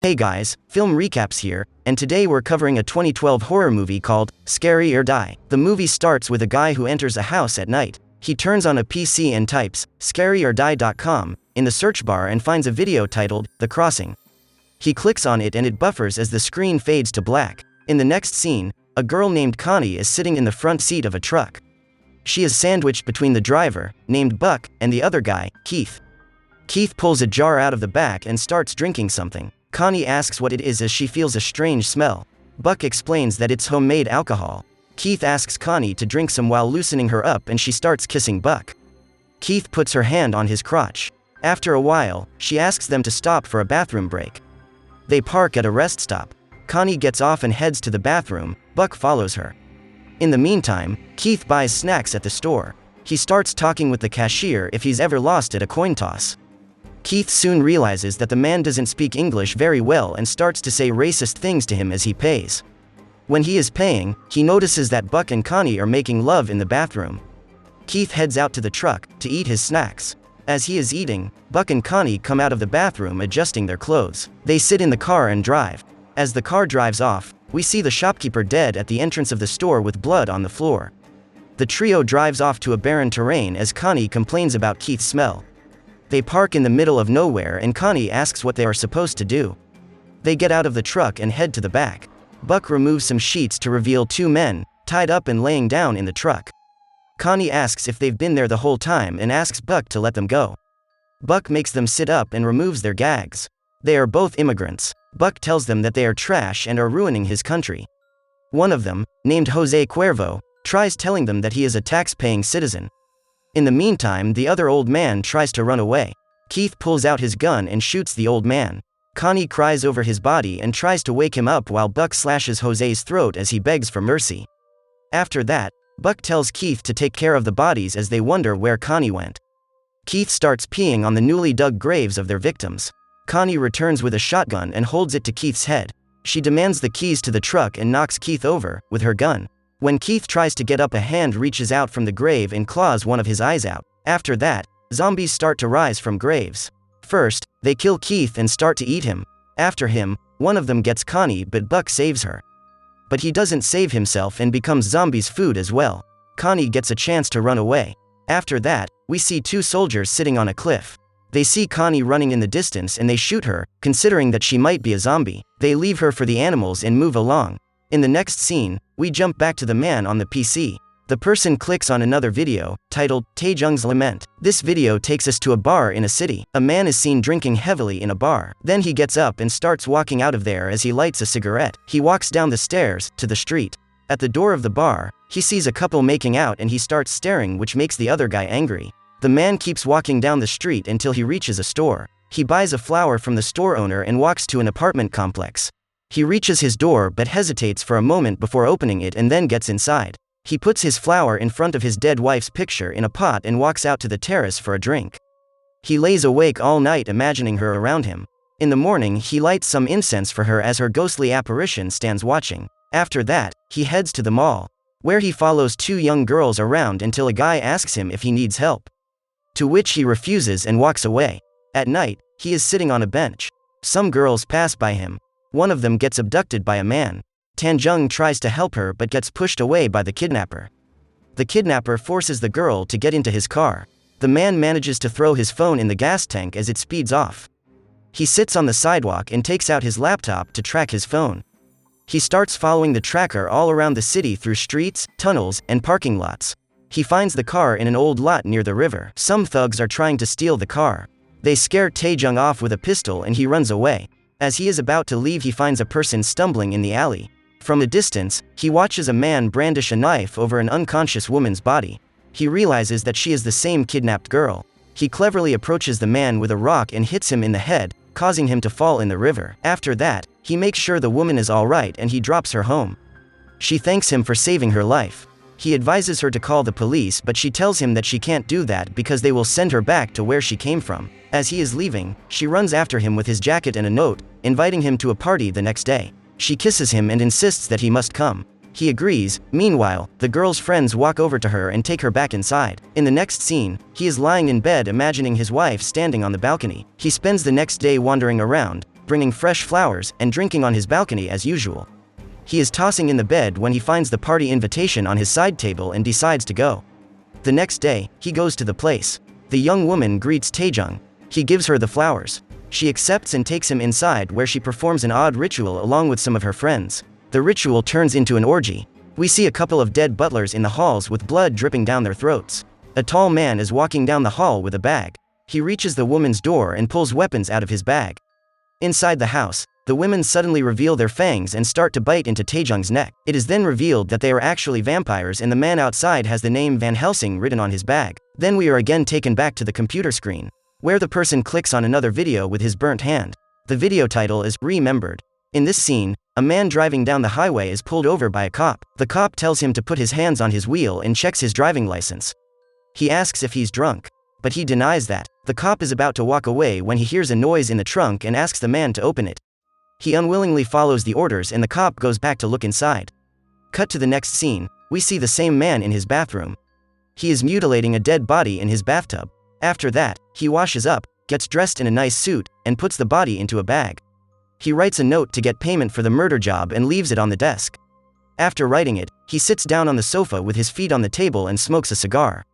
Hey guys, Film Recaps here, and today we're covering a 2012 horror movie called Scary or Die. The movie starts with a guy who enters a house at night. He turns on a PC and types scaryorDie.com in the search bar and finds a video titled The Crossing. He clicks on it and it buffers as the screen fades to black. In the next scene, a girl named Connie is sitting in the front seat of a truck. She is sandwiched between the driver, named Buck, and the other guy, Keith. Keith pulls a jar out of the back and starts drinking something. Connie asks what it is as she feels a strange smell. Buck explains that it's homemade alcohol. Keith asks Connie to drink some while loosening her up and she starts kissing Buck. Keith puts her hand on his crotch. After a while, she asks them to stop for a bathroom break. They park at a rest stop. Connie gets off and heads to the bathroom. Buck follows her. In the meantime, Keith buys snacks at the store. He starts talking with the cashier if he's ever lost at a coin toss. Keith soon realizes that the man doesn't speak English very well and starts to say racist things to him as he pays. When he is paying, he notices that Buck and Connie are making love in the bathroom. Keith heads out to the truck to eat his snacks. As he is eating, Buck and Connie come out of the bathroom adjusting their clothes. They sit in the car and drive. As the car drives off, we see the shopkeeper dead at the entrance of the store with blood on the floor. The trio drives off to a barren terrain as Connie complains about Keith's smell. They park in the middle of nowhere and Connie asks what they are supposed to do. They get out of the truck and head to the back. Buck removes some sheets to reveal two men, tied up and laying down in the truck. Connie asks if they've been there the whole time and asks Buck to let them go. Buck makes them sit up and removes their gags. They are both immigrants. Buck tells them that they are trash and are ruining his country. One of them, named Jose Cuervo, tries telling them that he is a tax-paying citizen. In the meantime, the other old man tries to run away. Keith pulls out his gun and shoots the old man. Connie cries over his body and tries to wake him up while Buck slashes Jose's throat as he begs for mercy. After that, Buck tells Keith to take care of the bodies as they wonder where Connie went. Keith starts peeing on the newly dug graves of their victims. Connie returns with a shotgun and holds it to Keith's head. She demands the keys to the truck and knocks Keith over with her gun. When Keith tries to get up, a hand reaches out from the grave and claws one of his eyes out. After that, zombies start to rise from graves. First, they kill Keith and start to eat him. After him, one of them gets Connie but Buck saves her. But he doesn't save himself and becomes zombies' food as well. Connie gets a chance to run away. After that, we see two soldiers sitting on a cliff. They see Connie running in the distance and they shoot her, considering that she might be a zombie. They leave her for the animals and move along. In the next scene, we jump back to the man on the PC. The person clicks on another video, titled Taejung's Lament. This video takes us to a bar in a city. A man is seen drinking heavily in a bar. Then he gets up and starts walking out of there as he lights a cigarette. He walks down the stairs to the street. At the door of the bar, he sees a couple making out and he starts staring, which makes the other guy angry. The man keeps walking down the street until he reaches a store. He buys a flower from the store owner and walks to an apartment complex. He reaches his door but hesitates for a moment before opening it and then gets inside. He puts his flower in front of his dead wife's picture in a pot and walks out to the terrace for a drink. He lays awake all night imagining her around him. In the morning, he lights some incense for her as her ghostly apparition stands watching. After that, he heads to the mall, where he follows two young girls around until a guy asks him if he needs help. To which he refuses and walks away. At night, he is sitting on a bench. Some girls pass by him. One of them gets abducted by a man. Taejung tries to help her but gets pushed away by the kidnapper. The kidnapper forces the girl to get into his car. The man manages to throw his phone in the gas tank as it speeds off. He sits on the sidewalk and takes out his laptop to track his phone. He starts following the tracker all around the city through streets, tunnels, and parking lots. He finds the car in an old lot near the river. Some thugs are trying to steal the car. They scare Taejung off with a pistol and he runs away. As he is about to leave, he finds a person stumbling in the alley. From a distance, he watches a man brandish a knife over an unconscious woman's body. He realizes that she is the same kidnapped girl. He cleverly approaches the man with a rock and hits him in the head, causing him to fall in the river. After that, he makes sure the woman is alright and he drops her home. She thanks him for saving her life. He advises her to call the police, but she tells him that she can't do that because they will send her back to where she came from. As he is leaving, she runs after him with his jacket and a note, inviting him to a party the next day. She kisses him and insists that he must come. He agrees. Meanwhile, the girl's friends walk over to her and take her back inside. In the next scene, he is lying in bed imagining his wife standing on the balcony. He spends the next day wandering around, bringing fresh flowers and drinking on his balcony as usual. He is tossing in the bed when he finds the party invitation on his side table and decides to go. The next day, he goes to the place. The young woman greets Taejung. He gives her the flowers. She accepts and takes him inside, where she performs an odd ritual along with some of her friends. The ritual turns into an orgy. We see a couple of dead butlers in the halls with blood dripping down their throats. A tall man is walking down the hall with a bag. He reaches the woman's door and pulls weapons out of his bag. Inside the house, the women suddenly reveal their fangs and start to bite into Taejung's neck. It is then revealed that they are actually vampires, and the man outside has the name Van Helsing written on his bag. Then we are again taken back to the computer screen, where the person clicks on another video with his burnt hand. The video title is Remembered. In this scene, a man driving down the highway is pulled over by a cop. The cop tells him to put his hands on his wheel and checks his driving license. He asks if he's drunk, but he denies that. The cop is about to walk away when he hears a noise in the trunk and asks the man to open it. He unwillingly follows the orders and the cop goes back to look inside. Cut to the next scene, we see the same man in his bathroom. He is mutilating a dead body in his bathtub. After that, he washes up, gets dressed in a nice suit, and puts the body into a bag. He writes a note to get payment for the murder job and leaves it on the desk. After writing it, he sits down on the sofa with his feet on the table and smokes a cigar.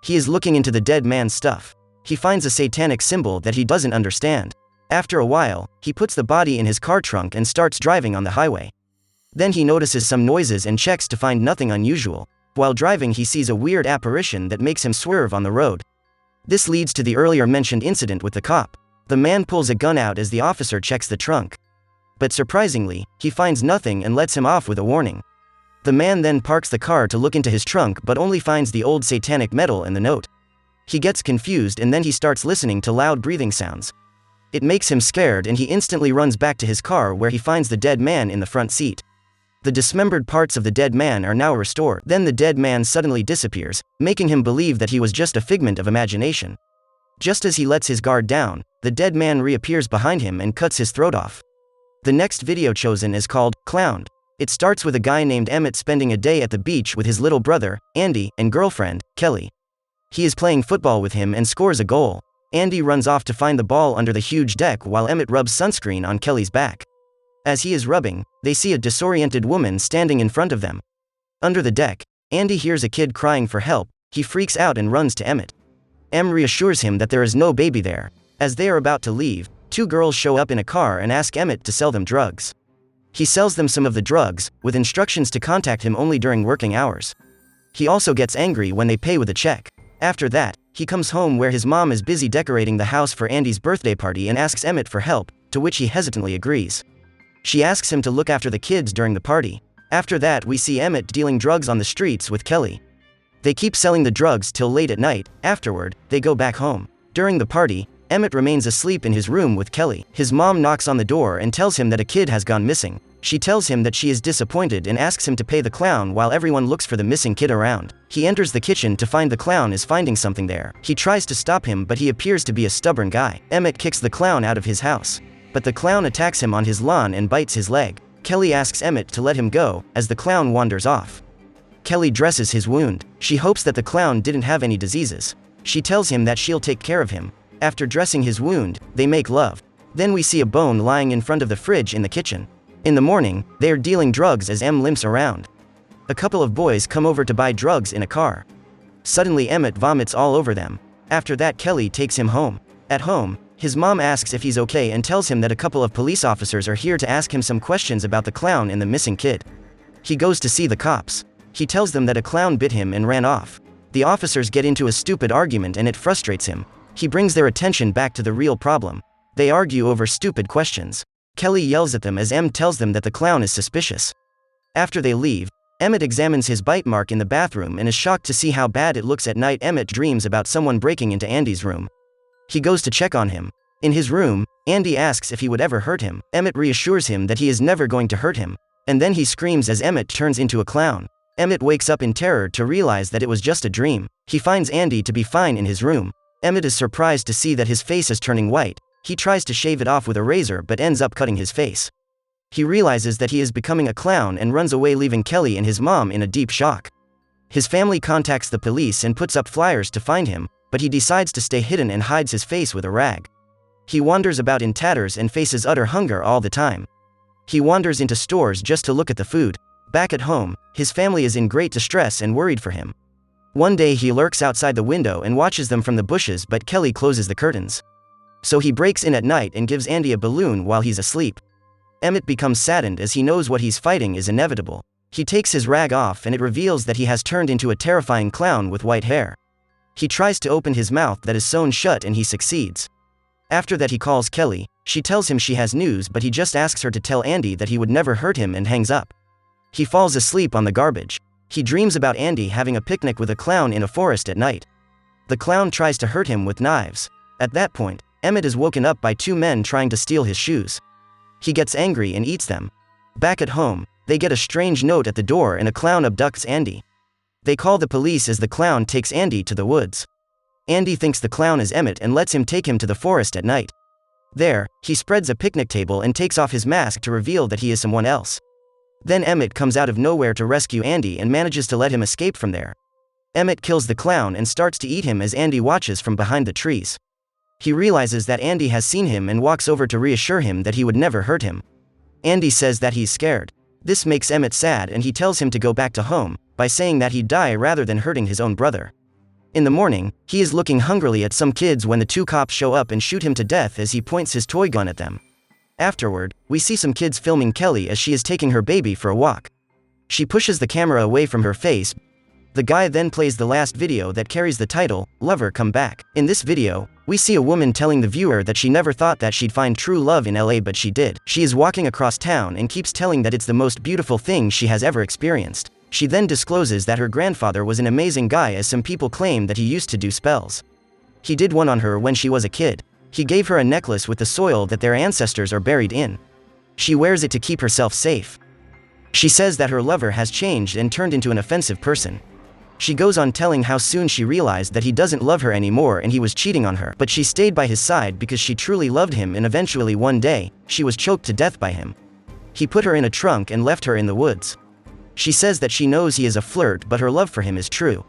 He is looking into the dead man's stuff. He finds a satanic symbol that he doesn't understand. After a while, he puts the body in his car trunk and starts driving on the highway. Then he notices some noises and checks to find nothing unusual. While driving, he sees a weird apparition that makes him swerve on the road. This leads to the earlier mentioned incident with the cop. The man pulls a gun out as the officer checks the trunk. But surprisingly, he finds nothing and lets him off with a warning. The man then parks the car to look into his trunk but only finds the old satanic medal in the note. He gets confused and then he starts listening to loud breathing sounds. It makes him scared and he instantly runs back to his car, where he finds the dead man in the front seat. The dismembered parts of the dead man are now restored. Then the dead man suddenly disappears, making him believe that he was just a figment of imagination. Just as he lets his guard down, the dead man reappears behind him and cuts his throat off. The next video chosen is called Clowned. It starts with a guy named Emmett spending a day at the beach with his little brother, Andy, and girlfriend, Kelly. He is playing football with him and scores a goal. Andy runs off to find the ball under the huge deck while Emmett rubs sunscreen on Kelly's back. As he is rubbing, they see a disoriented woman standing in front of them. Under the deck, Andy hears a kid crying for help. He freaks out and runs to Emmett. Em reassures him that there is no baby there. As they are about to leave, two girls show up in a car and ask Emmett to sell them drugs. He sells them some of the drugs, with instructions to contact him only during working hours. He also gets angry when they pay with a check. After that, he comes home where his mom is busy decorating the house for Andy's birthday party and asks Emmett for help, to which he hesitantly agrees. She asks him to look after the kids during the party. After that, we see Emmett dealing drugs on the streets with Kelly. They keep selling the drugs till late at night. Afterward, they go back home. During the party, Emmett remains asleep in his room with Kelly. His mom knocks on the door and tells him that a kid has gone missing. She tells him that she is disappointed and asks him to pay the clown while everyone looks for the missing kid around. He enters the kitchen to find the clown is finding something there. He tries to stop him, but he appears to be a stubborn guy. Emmett kicks the clown out of his house, but the clown attacks him on his lawn and bites his leg. Kelly asks Emmett to let him go, as the clown wanders off. Kelly dresses his wound. She hopes that the clown didn't have any diseases. She tells him that she'll take care of him. After dressing his wound, they make love. Then we see a bone lying in front of the fridge in the kitchen. In the morning, they are dealing drugs as Em limps around. A couple of boys come over to buy drugs in a car. Suddenly Emmett vomits all over them. After that, Kelly takes him home. At home, his mom asks if he's okay and tells him that a couple of police officers are here to ask him some questions about the clown and the missing kid. He goes to see the cops. He tells them that a clown bit him and ran off. The officers get into a stupid argument and it frustrates him. He brings their attention back to the real problem. They argue over stupid questions. Kelly yells at them as Em tells them that the clown is suspicious. After they leave, Emmett examines his bite mark in the bathroom and is shocked to see how bad it looks at night. Emmett dreams about someone breaking into Andy's room. He goes to check on him. In his room, Andy asks if he would ever hurt him. Emmett reassures him that he is never going to hurt him. And then he screams as Emmett turns into a clown. Emmett wakes up in terror to realize that it was just a dream. He finds Andy to be fine in his room. Emmett is surprised to see that his face is turning white. He tries to shave it off with a razor but ends up cutting his face. He realizes that he is becoming a clown and runs away, leaving Kelly and his mom in a deep shock. His family contacts the police and puts up flyers to find him, but he decides to stay hidden and hides his face with a rag. He wanders about in tatters and faces utter hunger all the time. He wanders into stores just to look at the food. Back at home, his family is in great distress and worried for him. One day he lurks outside the window and watches them from the bushes, but Kelly closes the curtains. So he breaks in at night and gives Andy a balloon while he's asleep. Emmett becomes saddened as he knows what he's fighting is inevitable. He takes his rag off and it reveals that he has turned into a terrifying clown with white hair. He tries to open his mouth that is sewn shut and he succeeds. After that he calls Kelly. She tells him she has news, but he just asks her to tell Andy that he would never hurt him and hangs up. He falls asleep on the garbage. He dreams about Andy having a picnic with a clown in a forest at night. The clown tries to hurt him with knives. At that point, Emmett is woken up by two men trying to steal his shoes. He gets angry and eats them. Back at home, they get a strange note at the door and a clown abducts Andy. They call the police as the clown takes Andy to the woods. Andy thinks the clown is Emmett and lets him take him to the forest at night. There, he spreads a picnic table and takes off his mask to reveal that he is someone else. Then Emmett comes out of nowhere to rescue Andy and manages to let him escape from there. Emmett kills the clown and starts to eat him as Andy watches from behind the trees. He realizes that Andy has seen him and walks over to reassure him that he would never hurt him. Andy says that he's scared. This makes Emmett sad and he tells him to go back to home, by saying that he'd die rather than hurting his own brother. In the morning, he is looking hungrily at some kids when the two cops show up and shoot him to death as he points his toy gun at them. Afterward, we see some kids filming Kelly as she is taking her baby for a walk. She pushes the camera away from her face. The guy then plays the last video that carries the title, Lover Come Back. In this video, we see a woman telling the viewer that she never thought that she'd find true love in LA, but she did. She is walking across town and keeps telling that it's the most beautiful thing she has ever experienced. She then discloses that her grandfather was an amazing guy, as some people claim that he used to do spells. He did one on her when she was a kid. He gave her a necklace with the soil that their ancestors are buried in. She wears it to keep herself safe. She says that her lover has changed and turned into an offensive person. She goes on telling how soon she realized that he doesn't love her anymore and he was cheating on her, but she stayed by his side because she truly loved him, and eventually one day, she was choked to death by him. He put her in a trunk and left her in the woods. She says that she knows he is a flirt, but her love for him is true.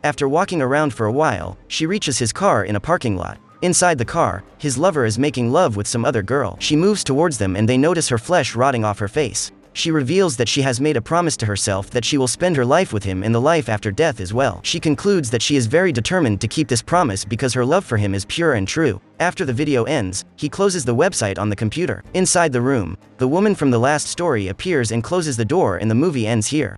After walking around for a while, she reaches his car in a parking lot. Inside the car, his lover is making love with some other girl. She moves towards them and they notice her flesh rotting off her face. She reveals that she has made a promise to herself that she will spend her life with him in the life after death as well. She concludes that she is very determined to keep this promise because her love for him is pure and true. After the video ends, he closes the website on the computer. Inside the room, the woman from the last story appears and closes the door, and the movie ends here.